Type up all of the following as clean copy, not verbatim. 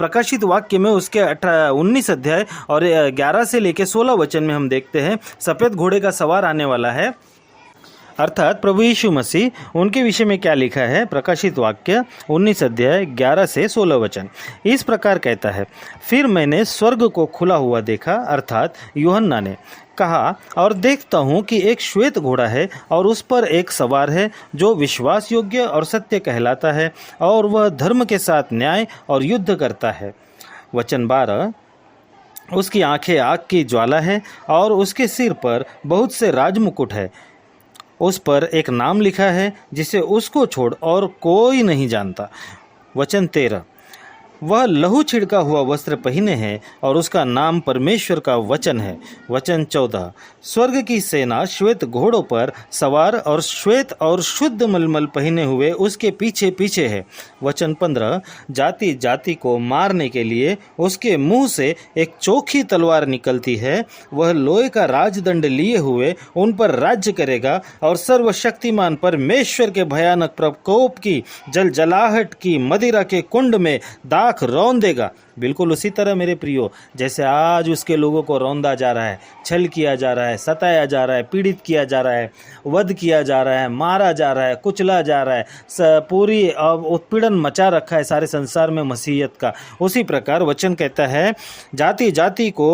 प्रकाशित वाक्य में उसके 19 अध्याय और 11 से लेकर 16 वचन में हम देखते हैं सफ़ेद घोड़े का सवार आने वाला है, अर्थात प्रभु यीशु मसीह। उनके विषय में क्या लिखा है? प्रकाशित वाक्य 19 अध्याय 11 से 16 वचन इस प्रकार कहता है, फिर मैंने स्वर्ग को खुला हुआ देखा, अर्थात यूहन्ना ने कहा, और देखता हूँ कि एक श्वेत घोड़ा है और उस पर एक सवार है जो विश्वास योग्य और सत्य कहलाता है, और वह धर्म के साथ न्याय और युद्ध करता है। वचन 12, उसकी आंखें आग की ज्वाला है और उसके सिर पर बहुत से राजमुकुट है। उस पर एक नाम लिखा है जिसे उसको छोड़ और कोई नहीं जानता। वचन 13, वह लहू छिड़का हुआ वस्त्र पहने है और उसका नाम परमेश्वर का वचन है। वचन 14, स्वर्ग की सेना श्वेत घोड़ों पर सवार और श्वेत और शुद्ध मलमल पहने हुए उसके पीछे पीछे है। वचन 15, जाति जाति को मारने के लिए उसके मुंह से एक चोखी तलवार निकलती है। वह लोहे का राजदंड लिए हुए उन पर राज्य करेगा और सर्वशक्तिमान परमेश्वर के भयानक प्रकोप की जलजलाहट की मदिरा के कुंड में दाख रौंद देगा। बिल्कुल उसी तरह मेरे प्रियो, जैसे आज उसके लोगों को रौंदा जा रहा है, छल किया जा रहा है, सताया जा रहा है, पीड़ित किया जा रहा है, वध किया जा रहा है, मारा जा रहा है, कुचला जा रहा है, पूरी उत्पीड़न मचा रखा है सारे संसार में मसीहत का। उसी प्रकार वचन कहता है, जाति जाति को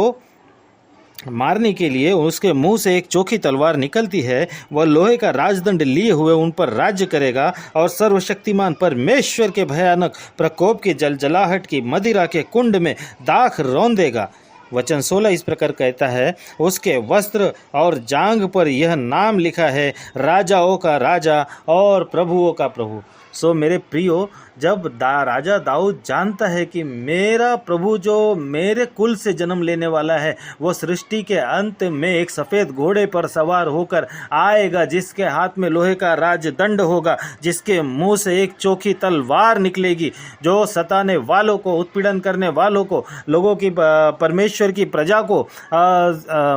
मारने के लिए उसके मुंह से एक चोखी तलवार निकलती है। वह लोहे का राजदंड लिए हुए उन पर राज्य करेगा और सर्वशक्तिमान परमेश्वर के भयानक प्रकोप की जलजलाहट की मदिरा के कुंड में दाख रौंदेगा। वचन 16 इस प्रकार कहता है, उसके वस्त्र और जांघ पर यह नाम लिखा है, राजाओं का राजा और प्रभुओं का प्रभु। सो मेरे प्रियो, जब राजा दाऊद जानता है कि मेरा प्रभु जो मेरे कुल से जन्म लेने वाला है वो सृष्टि के अंत में एक सफ़ेद घोड़े पर सवार होकर आएगा, जिसके हाथ में लोहे का राजदंड होगा, जिसके मुंह से एक चोखी तलवार निकलेगी, जो सताने वालों को, उत्पीड़न करने वालों को, लोगों की, परमेश्वर की प्रजा को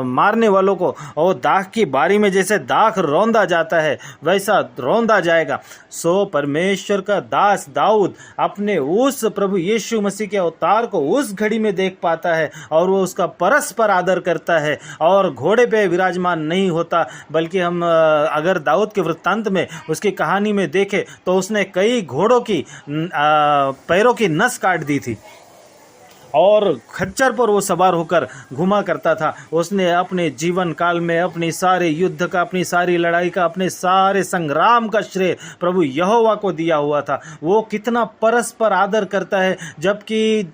मारने वालों को, और दाख की बारी में जैसे दाख रौंदा जाता है वैसा रौंदा जाएगा। सो परमेश्वर का दास दाऊद अपने उस प्रभु यीशु मसीह के अवतार को उस घड़ी में देख पाता है और वो उसका परस्पर आदर करता है और घोड़े पे विराजमान नहीं होता, बल्कि हम अगर दाऊद के वृत्तांत में उसकी कहानी में देखें तो उसने कई घोड़ों की पैरों की नस काट दी थी और खच्चर पर वो सवार होकर घुमा करता था। उसने अपने जीवन काल में अपनी सारे युद्ध का, अपनी सारी लड़ाई का, अपने सारे संग्राम का श्रेय प्रभु यहोवा को दिया हुआ था। वो कितना परस्पर आदर करता है, जबकि